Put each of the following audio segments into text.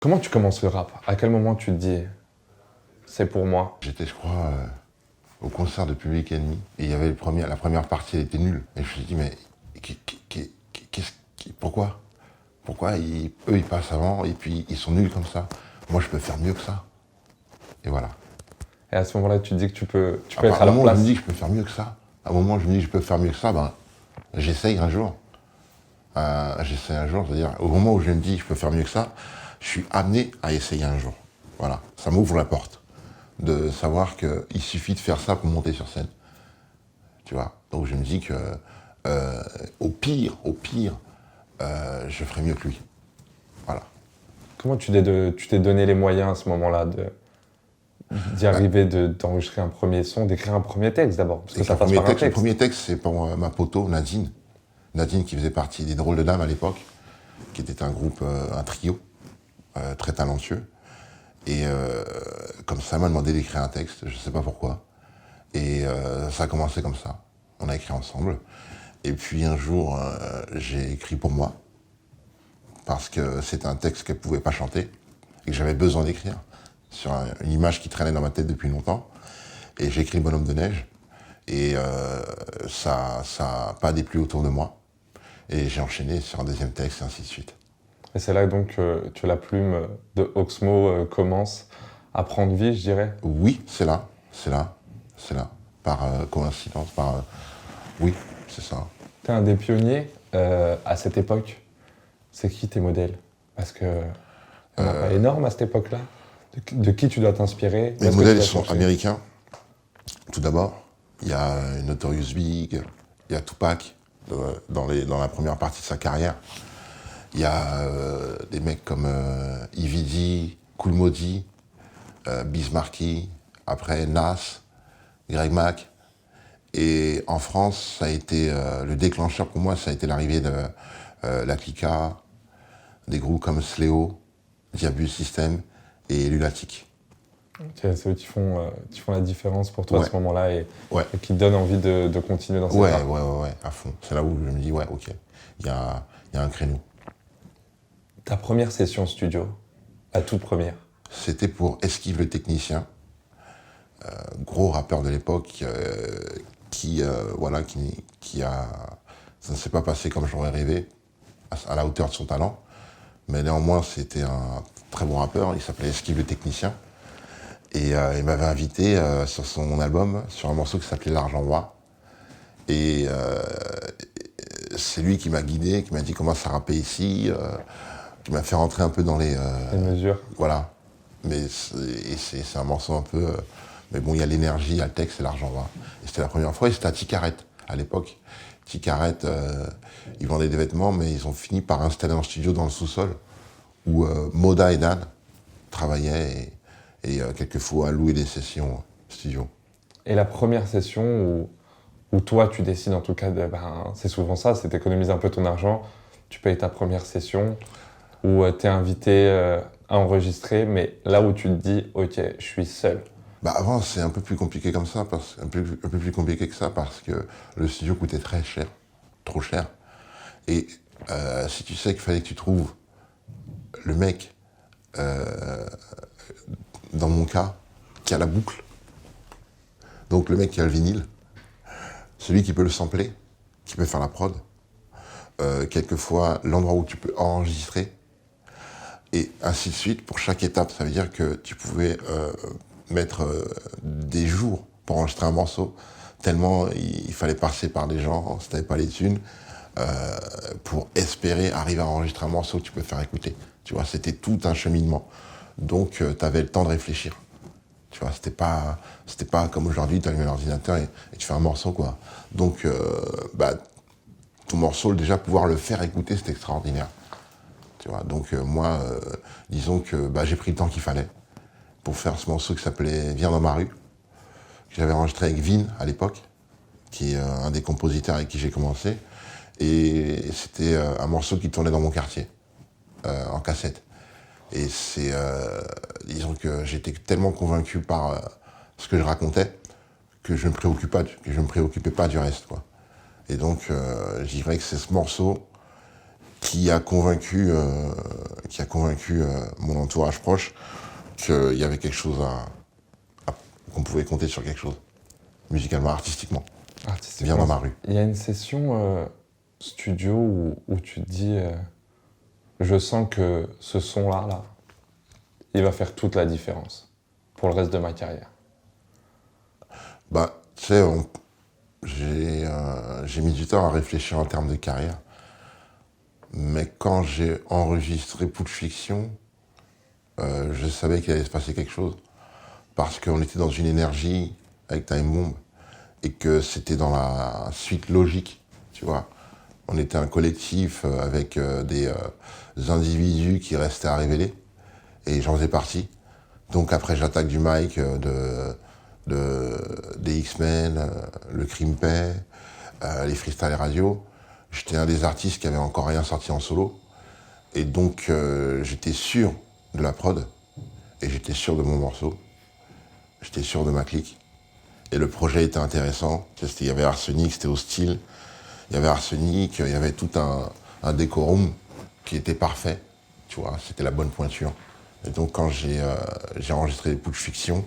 Comment tu commences le rap? À quel moment tu te dis, c'est pour moi? J'étais, je crois, au concert de Public Enemy, et il y avait la première partie, elle était nulle. Et je me suis dit, mais pourquoi eux, ils passent avant, et puis ils sont nuls comme ça. Moi, je peux faire mieux que ça. Et voilà. Et à ce moment-là, tu te dis que tu peux À être à leur un moment où je place. me dis que je peux faire mieux que ça, à un moment où je me dis que je peux faire mieux que ça, ben, j'essaye un jour. J'essaye un jour, c'est-à-dire, au moment où je me dis que je peux faire mieux que ça, je suis amené à essayer un jour. Voilà. Ça m'ouvre la porte de savoir qu'il suffit de faire ça pour monter sur scène. Tu vois. Donc je me dis que au pire, je ferai mieux que lui. Voilà. Comment tu t'es donné les moyens à ce moment-là d'y arriver, d'enregistrer un premier son, d'écrire un premier texte d'abord? Parce que ça passe par un Le texte. premier texte, c'est pour ma poteau, Nadine. Nadine qui faisait partie des Drôles de Dames à l'époque, qui était un groupe, un trio, très talentueux. Et comme ça, elle m'a demandé d'écrire un texte, je ne sais pas pourquoi. Et ça a commencé comme ça. On a écrit ensemble. Et puis un jour, j'ai écrit pour moi, parce que c'était un texte qu'elle ne pouvait pas chanter, et que j'avais besoin d'écrire, sur une image qui traînait dans ma tête depuis longtemps. Et j'ai écrit Bonhomme de neige, et ça n'a pas déplu autour de moi. Et j'ai enchaîné sur un deuxième texte, et ainsi de suite. Et c'est là donc que la plume de Oxmo commence à prendre vie, je dirais. Oui, c'est là. Par coïncidence, oui, c'est ça. Tu es un des pionniers à cette époque. C'est qui tes modèles? Parce que il n'y en a pas énorme à cette époque-là. De qui tu dois t'inspirer? Les modèles sont américains. Tout d'abord, il y a Notorious Big, il y a Tupac dans la première partie de sa carrière. Il y a des mecs comme Evidy, Kool Moody, Biz Markie, après Nas, Greg Mac. Et en France, ça a été le déclencheur pour moi, ça a été l'arrivée de la Clica, des groupes comme Sléo, Diabus System et Lunatic. C'est eux qui font la différence pour toi à ce moment-là et qui te donnent envie de continuer dans cette voie. Ouais, à fond. C'est là où je me dis, ouais, ok, il y a un créneau. Ta première session studio, la toute première? C'était pour Esquive le technicien, gros rappeur de l'époque, qui a... Ça ne s'est pas passé comme j'aurais rêvé, à la hauteur de son talent, mais néanmoins, c'était un très bon rappeur, il s'appelait Esquive le technicien. Et il m'avait invité sur son album, sur un morceau qui s'appelait L'Argent Roi. Et c'est lui qui m'a guidé, qui m'a dit comment ça rapper ici, qui m'a fait rentrer un peu dans les mesures. Voilà. Mais c'est un morceau un peu... mais bon, il y a l'énergie, il y a le texte, c'est L'Argent Roi. Et c'était la première fois, et c'était à Ticaret, à l'époque. Ticaret, ils vendaient des vêtements, mais ils ont fini par installer un studio dans le sous-sol, où Moda et Dan travaillaient, et quelquefois louer des sessions studio. Et la première session où toi tu décides en tout cas, c'est souvent ça, c'est d'économiser un peu ton argent, tu payes ta première session, où tu es invité à enregistrer, mais là où tu te dis, ok, je suis seul. Bah avant, c'est un peu plus compliqué comme ça, un peu plus compliqué que ça, parce que le studio coûtait très cher, trop cher. Et si tu sais qu'il fallait que tu trouves le mec, dans mon cas, qui a la boucle, donc le mec qui a le vinyle, celui qui peut le sampler, qui peut faire la prod, quelquefois l'endroit où tu peux enregistrer, et ainsi de suite pour chaque étape. Ça veut dire que tu pouvais mettre des jours pour enregistrer un morceau, tellement il fallait passer par des gens, si t'avais pas les thunes, pour espérer arriver à enregistrer un morceau que tu peux faire écouter. Tu vois, c'était tout un cheminement. Donc tu avais le temps de réfléchir. Tu vois, c'était pas comme aujourd'hui, tu allumes l'ordinateur et tu fais un morceau, quoi. Donc, ton morceau, déjà, pouvoir le faire écouter, c'était extraordinaire. Tu vois, donc moi, disons que j'ai pris le temps qu'il fallait pour faire ce morceau qui s'appelait Viens dans ma rue, que j'avais enregistré avec Vin à l'époque, qui est un des compositeurs avec qui j'ai commencé. Et c'était un morceau qui tournait dans mon quartier, en cassette. Et disons que j'étais tellement convaincu par ce que je racontais que je ne me préoccupais pas du reste, quoi. Et donc, je dirais que c'est ce morceau qui a convaincu mon entourage proche qu'il y avait quelque chose qu'on pouvait compter sur quelque chose, musicalement, artistiquement. Viens dans ma rue. Il y a une session studio où tu te dis je sens que ce son-là, il va faire toute la différence pour le reste de ma carrière. Bah, tu sais, j'ai mis du temps à réfléchir en termes de carrière. Mais quand j'ai enregistré Pulp Fiction, je savais qu'il allait se passer quelque chose. Parce qu'on était dans une énergie avec Time Bomb et que c'était dans la suite logique, tu vois. On était un collectif avec des individus qui restaient à révéler et j'en faisais partie. Donc après j'attaque du mic des X-Men, le Crimpay, les freestyle radio. J'étais un des artistes qui avait encore rien sorti en solo. Et donc j'étais sûr de la prod et j'étais sûr de mon morceau. J'étais sûr de ma clique. Et le projet était intéressant. Il y avait Arsenic, c'était hostile. Il y avait Arsenic, il y avait tout un décorum qui était parfait. Tu vois, c'était la bonne pointure. Et donc quand j'ai enregistré Pulp Fiction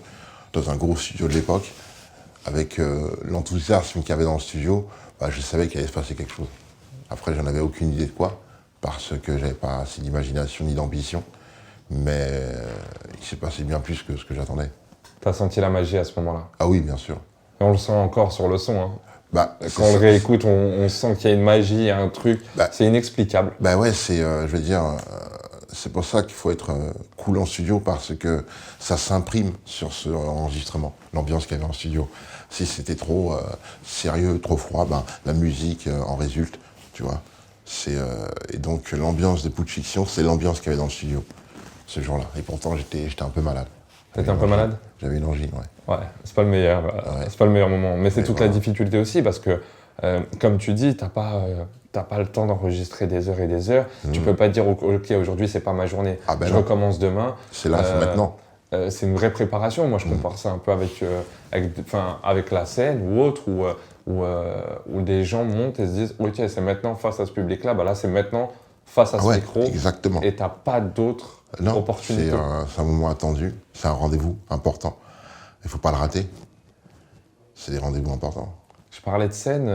dans un gros studio de l'époque, avec l'enthousiasme qu'il y avait dans le studio, bah, je savais qu'il allait se passer quelque chose. Après, j'en avais aucune idée de quoi, parce que j'avais pas assez d'imagination ni d'ambition. Mais il s'est passé bien plus que ce que j'attendais. T'as senti la magie à ce moment-là? Ah oui, bien sûr. Et on le sent encore sur le son. Hein. Bah, quand on le réécoute, on sent qu'il y a une magie, il y a un truc. Bah, c'est inexplicable. Bah ouais, je veux dire, c'est pour ça qu'il faut être cool en studio, parce que ça s'imprime sur ce enregistrement, l'ambiance qu'il y avait en studio. Si c'était trop sérieux, trop froid, ben, la musique en résulte, tu vois. Et donc l'ambiance de Pulp Fiction, c'est l'ambiance qu'il y avait dans le studio, ce jour-là. Et pourtant, j'étais un peu malade. T'étais un peu malade? J'avais une angine, ouais. Ouais, c'est pas le meilleur, c'est pas le meilleur moment. Mais c'est toute la difficulté aussi, parce que, comme tu dis, t'as pas le temps d'enregistrer des heures et des heures. Tu peux pas dire, ok, aujourd'hui, c'est pas ma journée, je recommence demain. C'est là, c'est maintenant. C'est une vraie préparation. Moi, je compare ça un peu avec la scène ou autre, où des gens montent et se disent, ok, c'est maintenant face à ce public-là, bah là, c'est maintenant face à ce micro. Exactement. Et t'as pas d'autres opportunités. C'est un moment attendu, c'est un rendez-vous important. Il faut pas le rater. C'est des rendez-vous importants. Je parlais de scène.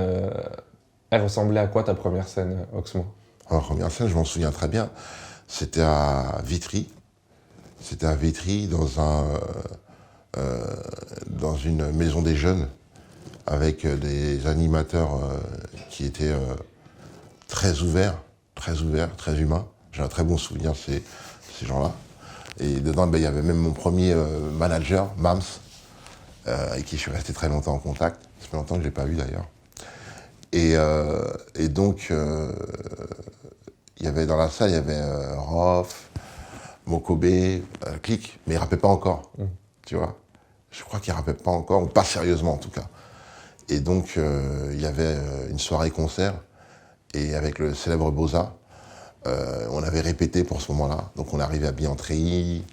Elle ressemblait à quoi ta première scène, Oxmo? Alors, première scène, je m'en souviens très bien. C'était à Vitry. C'était à Vitry, dans une maison des jeunes, avec des animateurs qui étaient très ouverts, très humains. J'ai un très bon souvenir de ces gens-là. Et dedans, il y avait même mon premier manager, Mams, avec qui je suis resté très longtemps en contact. Ça fait longtemps que je ne l'ai pas vu d'ailleurs. Et donc, il y avait dans la salle, il y avait Rof, Mokobé, Click, mais il ne rappait pas encore, tu vois. Je crois qu'il ne rappait pas encore, ou pas sérieusement en tout cas. Et donc, il y avait une soirée concert, et avec le célèbre Boza, on avait répété pour ce moment-là. Donc on est arrivé habillé en treillis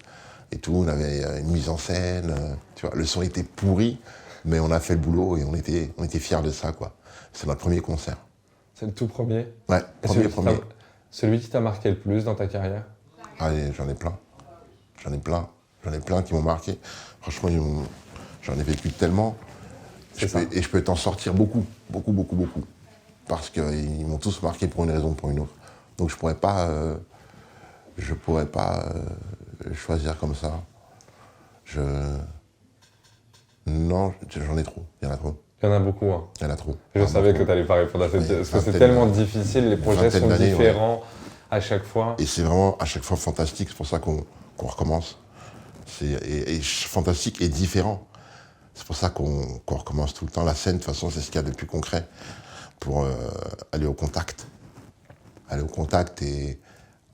et tout, on avait une mise en scène, tu vois. Le son était pourri, mais on a fait le boulot et on était fiers de ça, quoi. C'est notre premier concert. C'est le tout premier? Ouais, premier. Celui qui t'a marqué le plus dans ta carrière? Allez, j'en ai plein qui m'ont marqué. Franchement, j'en ai vécu tellement. Et je peux t'en sortir beaucoup. Parce qu'ils m'ont tous marqué pour une raison ou pour une autre. Donc je pourrais pas choisir comme ça. Non, j'en ai trop. Il y en a trop. Il y en a beaucoup. Hein. Il y en a trop. Je savais que tu n'allais pas répondre à cette question. Parce que c'est tellement difficile, les projets sont différents à chaque fois. Et c'est vraiment à chaque fois fantastique, c'est pour ça qu'on recommence. Et fantastique et différent. C'est pour ça qu'on recommence tout le temps. La scène, de toute façon, c'est ce qu'il y a de plus concret pour aller au contact. Aller au contact et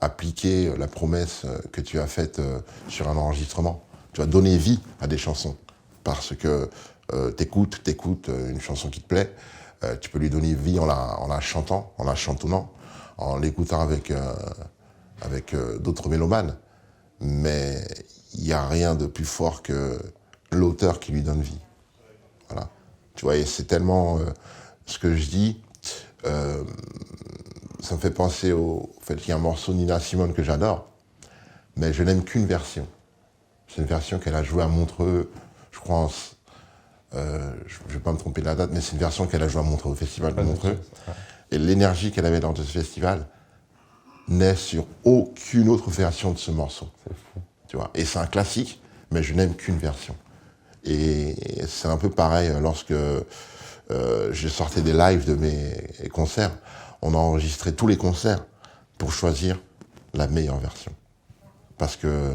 appliquer la promesse que tu as faite sur un enregistrement. Tu vas donner vie à des chansons. Parce que t'écoutes une chanson qui te plaît, tu peux lui donner vie en la chantant, en la chantonnant, en l'écoutant avec d'autres mélomanes. Mais il n'y a rien de plus fort que l'auteur qui lui donne vie. Voilà. Tu vois, et c'est tellement ce que je dis, ça me fait penser au fait qu'il y a un morceau de Nina Simone que j'adore, mais je n'aime qu'une version. C'est une version qu'elle a jouée à Montreux, je crois, je ne vais pas me tromper de la date, mais c'est une version qu'elle a jouée à Montreux, au festival de Montreux. Et l'énergie qu'elle avait dans ce festival n'est sur aucune autre version de ce morceau. C'est fou. Tu vois. Et c'est un classique, mais je n'aime qu'une version. Et c'est un peu pareil lorsque je sortais des lives de mes concerts. On a enregistré tous les concerts pour choisir la meilleure version. Parce que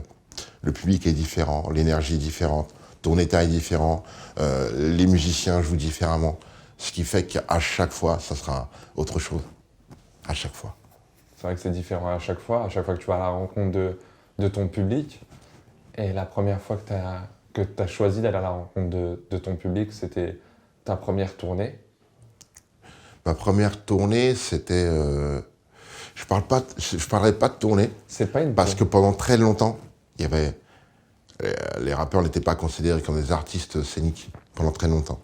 le public est différent, l'énergie est différente, ton état est différent, les musiciens jouent différemment. Ce qui fait qu'à chaque fois, ça sera autre chose. À chaque fois. C'est vrai que c'est différent à chaque fois que tu vas à la rencontre de ton public. Et la première fois que tu as choisi d'aller à la rencontre de ton public, c'était ta première tournée. Ma première tournée, c'était... je parlerai pas de tournée, C'est pas une parce que pendant très longtemps, il y avait... les rappeurs n'étaient pas considérés comme des artistes scéniques, pendant très longtemps.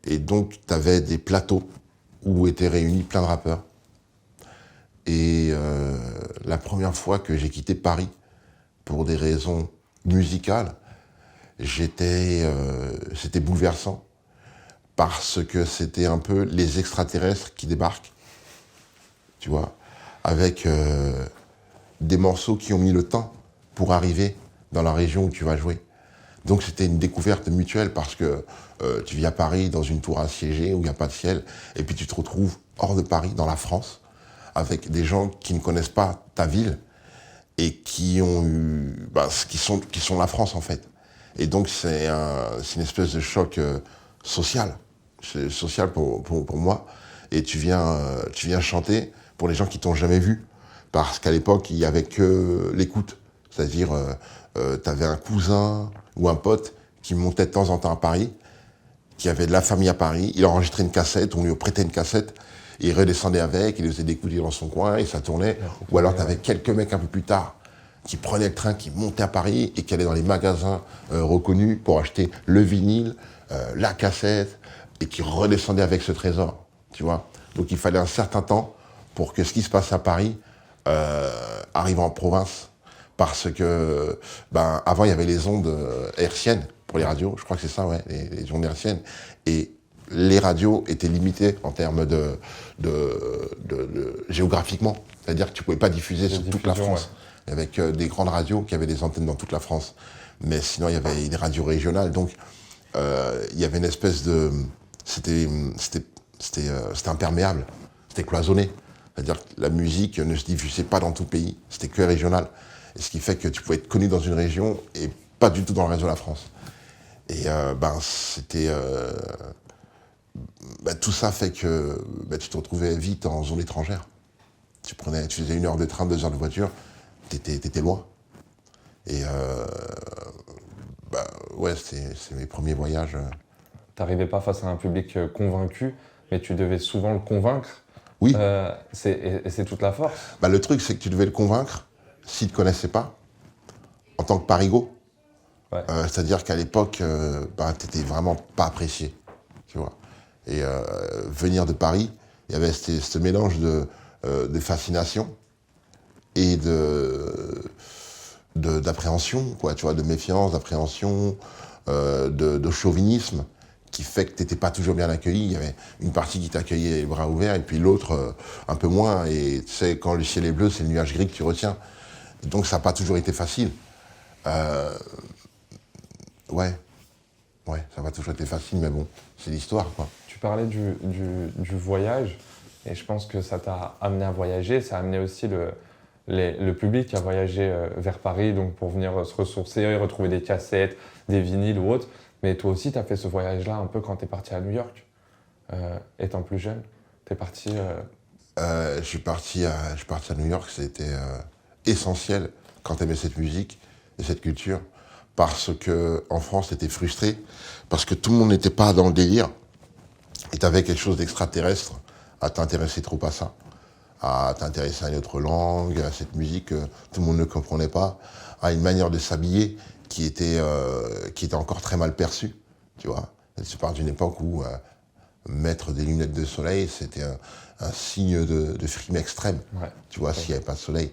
Et donc, tu avais des plateaux où étaient réunis plein de rappeurs. Et la première fois que j'ai quitté Paris, pour des raisons musicales, c'était bouleversant, parce que c'était un peu les extraterrestres qui débarquent, tu vois, avec des morceaux qui ont mis le temps pour arriver dans la région où tu vas jouer. Donc c'était une découverte mutuelle, parce que tu vis à Paris dans une tour assiégée où il n'y a pas de ciel, et puis tu te retrouves hors de Paris, dans la France, avec des gens qui ne connaissent pas ta ville et qui ont eu, qui sont la France en fait. Et donc c'est une espèce de choc social, c'est social pour moi. Et tu viens chanter pour les gens qui t'ont jamais vu, parce qu'à l'époque il y avait que l'écoute, c'est-à-dire t'avais un cousin ou un pote qui montait de temps en temps à Paris, qui avait de la famille à Paris, il enregistrait une cassette, on lui prêtait une cassette, il redescendait avec, il faisait des coups dans son coin et ça tournait. Ou alors tu avais quelques mecs un peu plus tard qui prenaient le train, qui montaient à Paris et qui allaient dans les magasins reconnus pour acheter le vinyle, la cassette, et qui redescendaient avec ce trésor, tu vois. Donc il fallait un certain temps pour que ce qui se passe à Paris arrive en province. Parce que, avant, il y avait les ondes hertziennes pour les radios, je crois que c'est ça, ouais, les ondes hertziennes. Et les radios étaient limitées en termes géographiquement. C'est-à-dire que tu ne pouvais pas diffuser sur toute la France. Ouais. Avec des grandes radios qui avaient des antennes dans toute la France. Mais sinon, il y avait des radios régionales. Donc, il y avait une espèce de... C'était imperméable. C'était cloisonné. C'est-à-dire que la musique ne se diffusait pas dans tout le pays. C'était que régional. Et ce qui fait que tu pouvais être connu dans une région et pas du tout dans le reste de la France. Et c'était... tout ça fait que tu te retrouvais vite en zone étrangère. Tu faisais 1 heure de train, 2 heures de voiture, t'étais loin. Et ouais, c'est mes premiers voyages. T'arrivais pas face à un public convaincu, mais tu devais souvent le convaincre. Oui. C'est toute la force. Le truc, c'est que tu devais le convaincre s'il ne te connaissait pas, en tant que parigot. Ouais. C'est-à-dire qu'à l'époque, t'étais vraiment pas apprécié, tu vois. Et venir de Paris, il y avait ce mélange de fascination et d'appréhension, quoi, tu vois, de méfiance, d'appréhension, de chauvinisme, qui fait que tu n'étais pas toujours bien accueilli. Il y avait une partie qui t'accueillait les bras ouverts, et puis l'autre un peu moins. Et tu sais, quand le ciel est bleu, c'est le nuage gris que tu retiens. Et donc ça n'a pas toujours été facile. Ouais, ça n'a pas toujours été facile, mais bon, c'est l'histoire, quoi. Tu parlais du voyage, et je pense que ça t'a amené à voyager, ça a amené aussi le public à voyager vers Paris, donc pour venir se ressourcer, retrouver des cassettes, des vinyles ou autres. Mais toi aussi, tu as fait ce voyage-là un peu quand tu es parti à New York, étant plus jeune. Tu es parti... Je suis parti à New York, c'était essentiel quand tu aimais cette musique et cette culture, parce qu'en France, tu étais frustré, parce que tout le monde n'était pas dans le délire, et tu avais quelque chose d'extraterrestre à t'intéresser trop à ça, à t'intéresser à une autre langue, à cette musique que tout le monde ne comprenait pas, à une manière de s'habiller qui était encore très mal perçue, tu vois. Je parle d'une époque où mettre des lunettes de soleil, c'était un signe de frime extrême. Ouais. Tu vois, s'il n'y avait pas de soleil,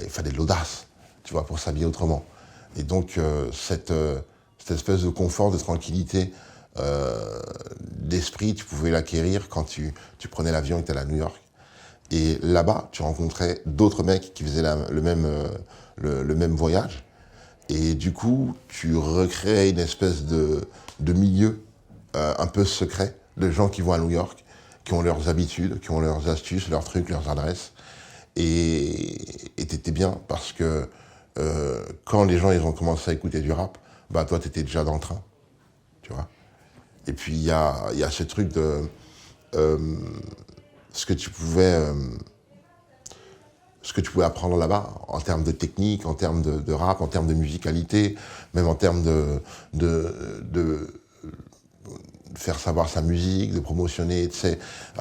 il fallait de l'audace, tu vois, pour s'habiller autrement. Et donc, cette espèce de confort, de tranquillité, d'esprit, tu pouvais l'acquérir quand tu prenais l'avion et que tu allais à New York. Et là-bas, tu rencontrais d'autres mecs qui faisaient le même voyage. Et du coup, tu recréais une espèce de milieu un peu secret de gens qui vont à New York, qui ont leurs habitudes, qui ont leurs astuces, leurs trucs, leurs adresses. Et t'étais bien parce que quand les gens ils ont commencé à écouter du rap, bah toi t'étais déjà dans le train, tu vois. Et puis il y a ce truc de ce que tu pouvais apprendre là-bas en termes de technique, en termes de rap, en termes de musicalité, même en termes de faire savoir sa musique, de promotionner, tu sais,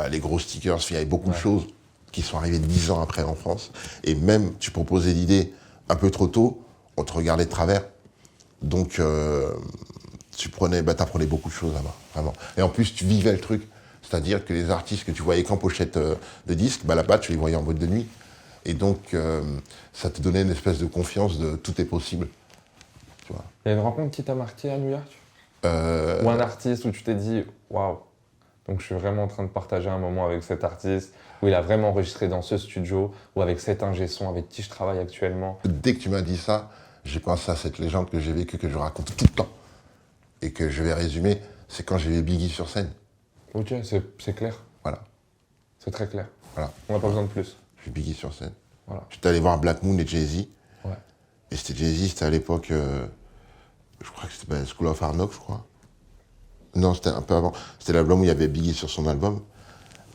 les gros stickers, il y avait beaucoup de choses qui sont arrivées 10 ans après en France. Et même, tu proposais l'idée un peu trop tôt, on te regardait de travers. Donc, t'apprenais beaucoup de choses là-bas, vraiment. Et en plus, tu vivais le truc. C'est-à-dire que les artistes que tu voyais qu'en pochette de disque, là-bas, tu les voyais en boîte de nuit. Et donc, ça te donnait une espèce de confiance de tout est possible. Tu vois. Il y a une rencontre qui t'a marqué à New York? Ou un artiste où tu t'es dit, waouh, donc je suis vraiment en train de partager un moment avec cet artiste, où il a vraiment enregistré dans ce studio, ou avec cet ingé son avec qui je travaille actuellement. Dès que tu m'as dit ça, j'ai pensé à cette légende que j'ai vécue, que je raconte tout le temps. Et que je vais résumer, c'est quand j'ai vu Biggie sur scène. Ok, c'est clair. Voilà. C'est très clair. Voilà. On n'a pas besoin de plus. J'ai vu Biggie sur scène. Voilà. J'étais allé voir Black Moon et Jay-Z. Ouais. Et c'était Jay-Z, c'était à l'époque, je crois que c'était School of Hard Knocks, je crois. Non, c'était un peu avant. C'était l'album où il y avait Biggie sur son album.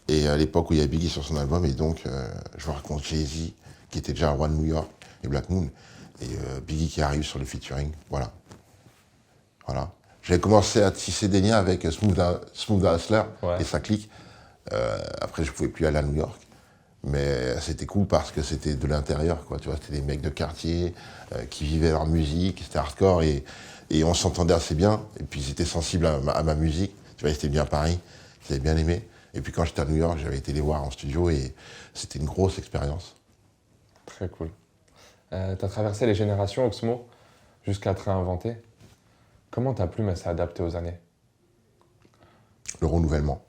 Et à l'époque où il y avait Biggie sur son album, et donc je vous raconte Jay-Z, qui était déjà un roi de New York, et Black Moon, et Biggie qui arrive sur le featuring. Voilà. Voilà. J'avais commencé à tisser des liens avec Smooth Hustler et sa clique. Après, je pouvais plus aller à New York. Mais c'était cool parce que c'était de l'intérieur, quoi. Tu vois, c'était des mecs de quartier qui vivaient leur musique, c'était hardcore et on s'entendait assez bien. Et puis ils étaient sensibles à ma musique. Tu vois, ils étaient bien à Paris, ils avaient bien aimé. Et puis quand j'étais à New York, j'avais été les voir en studio et c'était une grosse expérience. Très cool. T'as traversé les générations, Oxmo, jusqu'à te réinventer. Comment ta plume s'est adaptée aux années? Le renouvellement.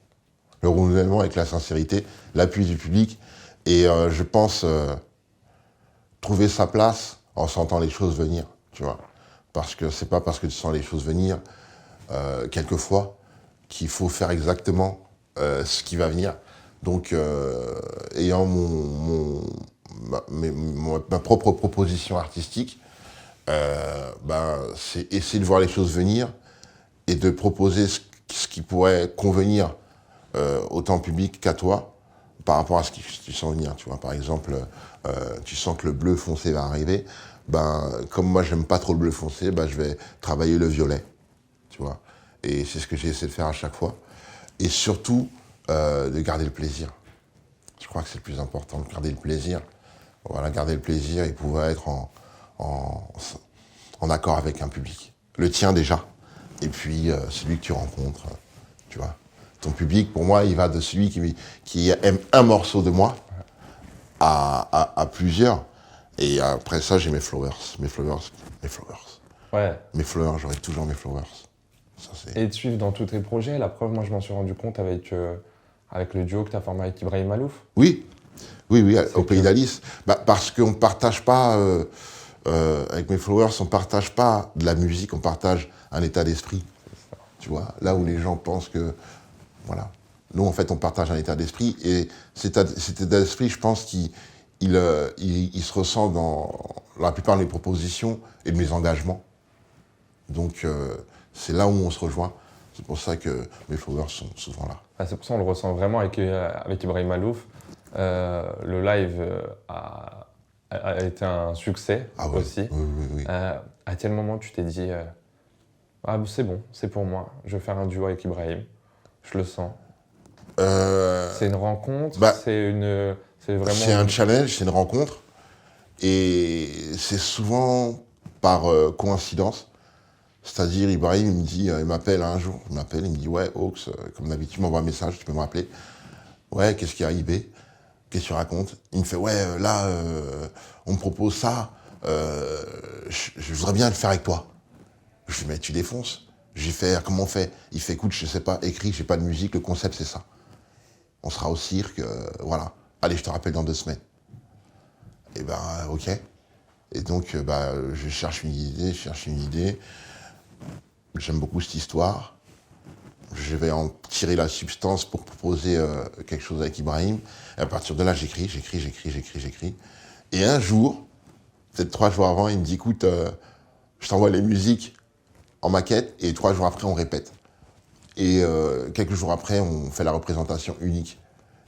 Le renouvellement avec la sincérité, l'appui du public. Et je pense trouver sa place en sentant les choses venir, tu vois. Parce que c'est pas parce que tu sens les choses venir, quelquefois, qu'il faut faire exactement ce qui va venir. Donc, ayant ma propre proposition artistique, c'est essayer de voir les choses venir et de proposer ce qui pourrait convenir autant au public qu'à toi par rapport à ce que tu sens venir. Tu vois, par exemple, tu sens que le bleu foncé va arriver, comme moi j'aime pas trop le bleu foncé, je vais travailler le violet. Tu vois. Et c'est ce que j'ai essayé de faire à chaque fois. Et surtout, de garder le plaisir. Je crois que c'est le plus important, de garder le plaisir. Voilà, garder le plaisir et pouvoir être en accord avec un public. Le tien déjà, et puis celui que tu rencontres, tu vois. Ton public, pour moi, il va de celui qui aime un morceau de moi à plusieurs. Et après ça, j'ai mes flowers. Ouais. Mes flowers, j'aurai toujours mes flowers. Ça, et de suivre dans tous tes projets, la preuve, moi je m'en suis rendu compte avec le duo que tu as formé avec Ibrahim Malouf. Oui, au Pays d'Alice. Parce qu'on ne partage pas, avec mes followers, on ne partage pas de la musique, on partage un état d'esprit. Tu vois, là où les gens pensent que, voilà. Nous, en fait, on partage un état d'esprit et cet état d'esprit, je pense qu'il se ressent dans la plupart de mes propositions et de mes engagements. Donc, c'est là où on se rejoint. C'est pour ça que mes followers sont souvent là. C'est pour ça qu'on le ressent vraiment avec Ibrahim Malouf. Le live a été un succès aussi. Oui. À quel moment tu t'es dit c'est bon, c'est pour moi, je vais faire un duo avec Ibrahim, je le sens. C'est une rencontre, c'est vraiment... C'est un challenge, c'est une rencontre. Et c'est souvent par coïncidence. C'est-à-dire, Ibrahim, il me dit, il m'appelle un jour, il me dit, ouais, Hawks, comme d'habitude, tu m'envoies un message, tu peux me rappeler. Ouais, qu'est-ce qu'il y a, IB? Qu'est-ce que tu racontes? Il me fait, ouais, là, on me propose ça, je voudrais bien le faire avec toi. Je lui dis, mais tu défonces. J'ai fait, comment on fait? Il fait, écoute, je sais pas, écrit, j'ai pas de musique, le concept c'est ça. On sera au cirque, voilà. Allez, je te rappelle dans 2 semaines. Et ben, ok. Et donc, je cherche une idée. J'aime beaucoup cette histoire. Je vais en tirer la substance pour proposer quelque chose avec Ibrahim. Et à partir de là, j'écris. Et un jour, peut-être 3 jours avant, il me dit, écoute, je t'envoie les musiques en maquette et 3 jours après, on répète. Et quelques jours après, on fait la représentation unique.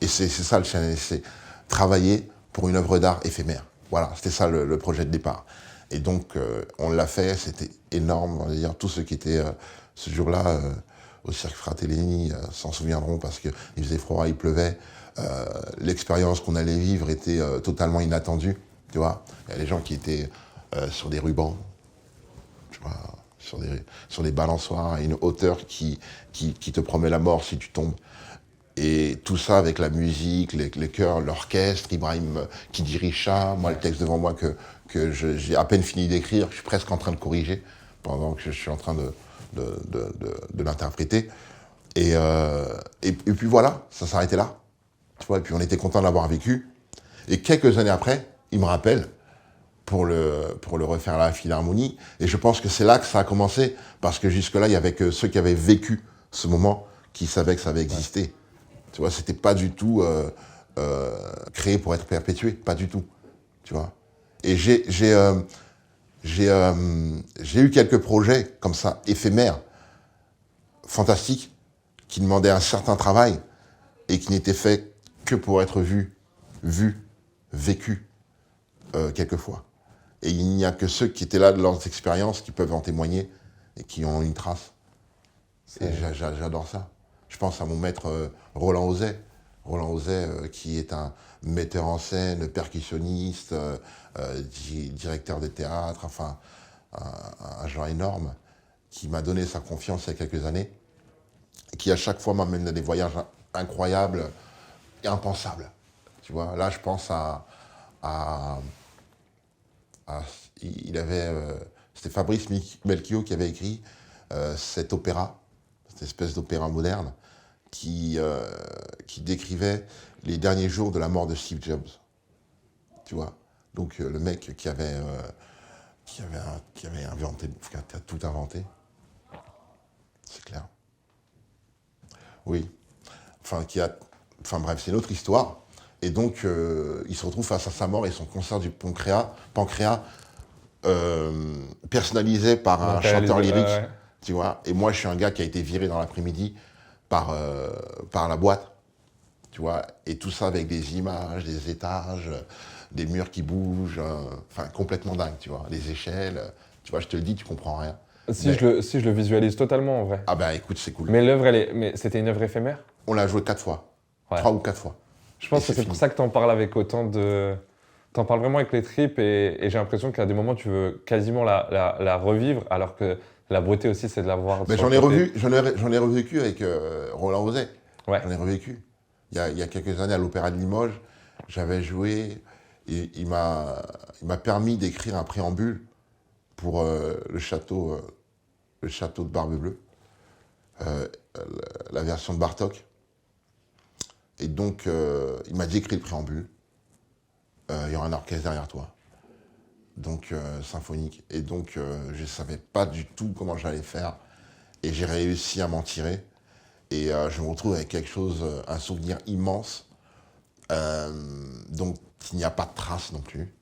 Et c'est ça le challenge, c'est travailler pour une œuvre d'art éphémère. Voilà, c'était ça le projet de départ. Et donc, on l'a fait, c'était énorme. On va dire, tous ceux qui étaient ce jour-là au Cirque Fratellini s'en souviendront parce qu'il faisait froid, il pleuvait. L'expérience qu'on allait vivre était totalement inattendue. Tu vois, il y a des gens qui étaient sur des rubans, tu vois, sur des balançoires à une hauteur qui te promet la mort si tu tombes. Et tout ça avec la musique, les chœurs, l'orchestre, Ibrahim qui dirige ça, moi le texte devant moi que j'ai à peine fini d'écrire, je suis presque en train de corriger pendant que je suis en train de l'interpréter. Et puis voilà, ça s'arrêtait là. Tu vois, et puis on était content de l'avoir vécu. Et quelques années après, il me rappelle pour le refaire à la Philharmonie. Et je pense que c'est là que ça a commencé, parce que jusque-là, il n'y avait que ceux qui avaient vécu ce moment qui savaient que ça avait existé. Ouais. Tu vois, c'était pas du tout créé pour être perpétué, pas du tout. Tu vois. Et j'ai eu quelques projets comme ça, éphémères, fantastiques, qui demandaient un certain travail et qui n'étaient faits que pour être vus, vécus, quelquefois. Et il n'y a que ceux qui étaient là de leurs expériences qui peuvent en témoigner et qui ont une trace. Et j'adore ça. Je pense à mon maître Roland Ozay. Roland Ozay, qui est un metteur en scène, percussionniste, directeur de théâtre, enfin, un genre énorme, qui m'a donné sa confiance il y a quelques années, et qui à chaque fois m'amène à des voyages incroyables et impensables. Tu vois, là je pense c'était Fabrice Melchior qui avait écrit cet opéra, cette espèce d'opéra moderne, qui décrivait les derniers jours de la mort de Steve Jobs. Tu vois, donc le mec qui avait inventé, qui a tout inventé, c'est clair. Oui, enfin bref, c'est une autre histoire. Et donc, il se retrouve face à sa mort et son concert du Pancréas, personnalisé par un chanteur lyrique, ouais. Tu vois. Et moi, je suis un gars qui a été viré dans l'après-midi par la boîte, tu vois. Et tout ça avec des images, des étages, des murs qui bougent, enfin, complètement dingue, tu vois. Les échelles, tu vois, je te le dis, tu comprends rien. Si je le visualise totalement, en vrai. Ah ben, écoute, c'est cool. Mais mais c'était une œuvre éphémère? On l'a joué 4 fois. Ouais. 3 ou 4 fois. Je pense que c'est pour ça que t'en parles avec autant de... T'en parles vraiment avec les tripes et j'ai l'impression qu'à des moments, tu veux quasiment la revivre, alors que la beauté aussi, c'est de la voir. Mais j'en ai revécu avec Roland Ozay. Ouais. J'en ai revécu. Il y a quelques années à l'Opéra de Limoges, j'avais joué et il m'a permis d'écrire un préambule pour le château de Barbe-Bleue, la version de Bartók. Et donc, il m'a dit écris le préambule. Il y aura un orchestre derrière toi. Donc, symphonique. Et donc, je ne savais pas du tout comment j'allais faire. Et j'ai réussi à m'en tirer. Et je me retrouve avec quelque chose, un souvenir immense, donc il n'y a pas de trace non plus,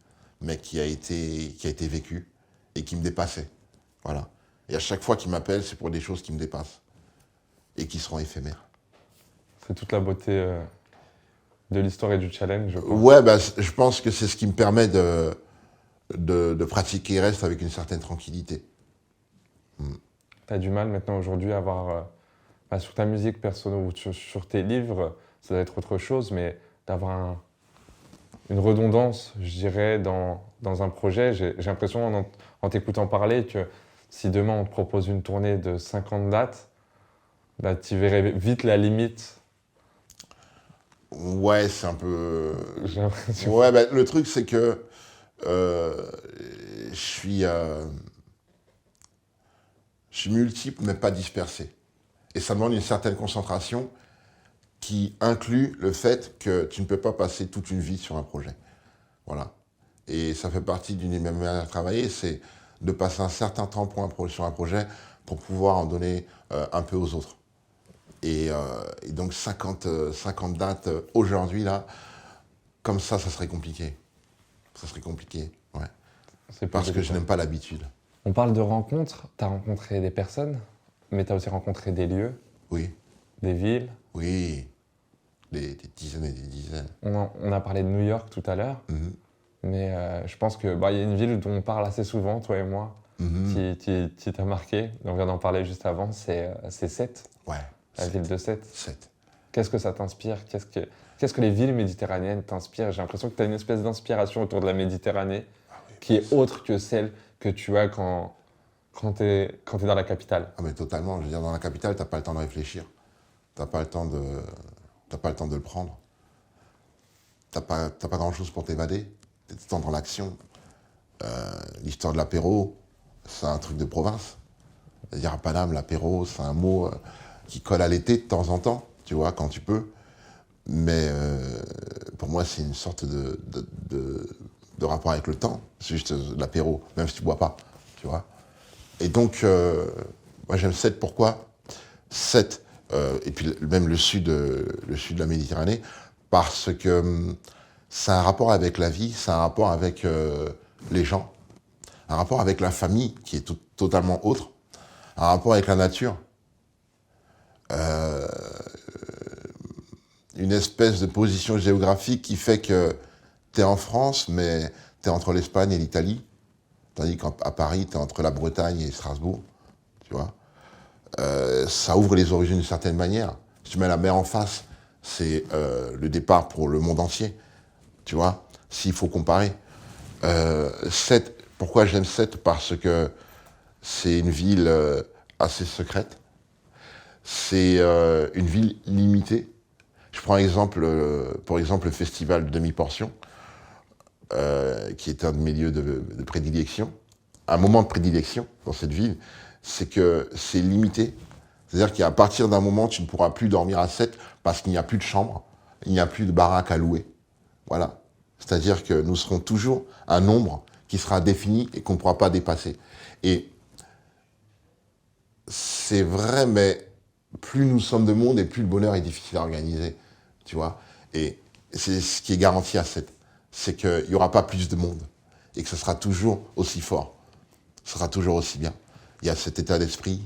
mais qui a été vécu et qui me dépassait. Voilà. Et à chaque fois qu'il m'appelle, c'est pour des choses qui me dépassent et qui seront éphémères. C'est toute la beauté de l'histoire et du challenge, je pense. Ouais, je pense que c'est ce qui me permet de pratiquer Reste avec une certaine tranquillité. T'as du mal maintenant aujourd'hui à avoir, sur ta musique personnelle ou sur tes livres, ça doit être autre chose, mais d'avoir une redondance, je dirais, dans un projet. J'ai l'impression en t'écoutant parler que si demain on te propose une tournée de 50 dates, bah, tu verrais vite la limite. Ouais, c'est un peu... J'ai l'impression. Ouais, bah, le truc, c'est que je suis multiple, mais pas dispersé. Et ça demande une certaine concentration qui inclut le fait que tu ne peux pas passer toute une vie sur un projet. Voilà. Et ça fait partie d'une des mêmes manières de travailler, c'est de passer un certain temps sur un projet pour pouvoir en donner un peu aux autres. Et donc 50 dates aujourd'hui, là, comme ça serait compliqué. Ça serait compliqué, ouais. C'est plus Parce que je délicat. n'aime pas l'habitude. On parle de rencontres, tu as rencontré des personnes, mais tu as aussi rencontré des lieux, Oui, des villes. oui. Des dizaines et des dizaines. On a parlé de New York tout à l'heure, Mhm, mais je pense qu'il y a une ville dont on parle assez souvent, toi et moi, mhm. qui t'a marqué. On vient d'en parler juste avant, c'est Sète, Ouais, la ville de Sète. 7. Qu'est-ce que ça t'inspire? Qu'est-ce que les villes méditerranéennes t'inspirent? J'ai l'impression que tu as une espèce d'inspiration autour de la Méditerranée Ah oui, qui est autre que celle que tu as quand tu es dans la capitale. ah mais totalement. Je veux dire, dans la capitale, t'as pas le temps de réfléchir. T'as pas le temps de le prendre. T'as pas grand-chose pour t'évader. T'es tout le temps dans l'action. L'histoire de l'apéro, c'est un truc de province. C'est-à-dire à Paname, l'apéro, c'est un mot qui colle à l'été de temps en temps, tu vois, quand tu peux. Mais pour moi, c'est une sorte de rapport avec le temps. C'est juste l'apéro, même si tu bois pas, tu vois. Et donc, moi j'aime Sète, pourquoi Sète, et puis même le sud de la Méditerranée, parce que c'est un rapport avec la vie, c'est un rapport avec les gens, un rapport avec la famille qui est totalement autre, un rapport avec la nature, une espèce de position géographique qui fait que tu es en France, mais tu es entre l'Espagne et l'Italie, tandis qu'à Paris, tu es entre la Bretagne et Strasbourg, tu vois. Ça ouvre les horizons d'une certaine manière. Si tu mets la mer en face, c'est le départ pour le monde entier, tu vois, s'il faut comparer. Sète, pourquoi j'aime Sète? Parce que c'est une ville assez secrète. C'est une ville limitée. Je prends pour exemple le festival de demi-portion, qui est un de mes lieux de prédilection. Un moment de prédilection dans cette ville, c'est que c'est limité. C'est-à-dire qu'à partir d'un moment, tu ne pourras plus dormir à 7 parce qu'il n'y a plus de chambre, il n'y a plus de baraque à louer. Voilà. C'est-à-dire que nous serons toujours un nombre qui sera défini et qu'on ne pourra pas dépasser. Et c'est vrai, mais plus nous sommes de monde et plus le bonheur est difficile à organiser. Tu vois. Et c'est ce qui est garanti à 7. C'est qu'il n'y aura pas plus de monde. Et que ce sera toujours aussi fort. Ce sera toujours aussi bien. Il y a cet état d'esprit,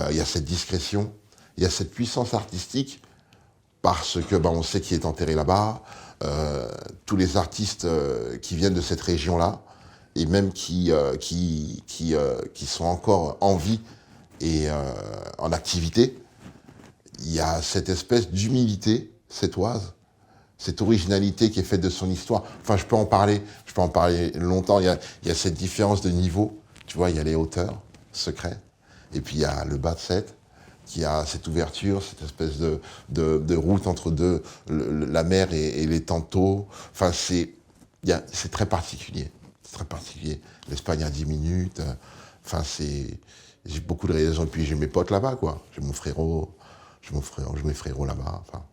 il y a cette discrétion, il y a cette puissance artistique, parce que on sait qui est enterré là-bas, tous les artistes qui viennent de cette région-là, et même qui sont encore en vie et en activité, il y a cette espèce d'humilité sétoise, cette originalité qui est faite de son histoire. Enfin, je peux en parler longtemps. Il y a cette différence de niveau. Tu vois, il y a les hauteurs secrètes, et puis il y a le bas de Sète, qui a cette ouverture, cette espèce de route entre la mer et les Tantaux. Enfin, c'est très particulier. C'est très particulier. L'Espagne à 10 minutes. Enfin, j'ai beaucoup de raisons. Et puis j'ai mes potes là-bas, quoi. J'ai mes frérots là-bas. Enfin,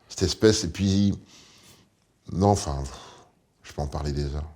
cette espèce. Et puis, non, enfin, je peux en parler des heures.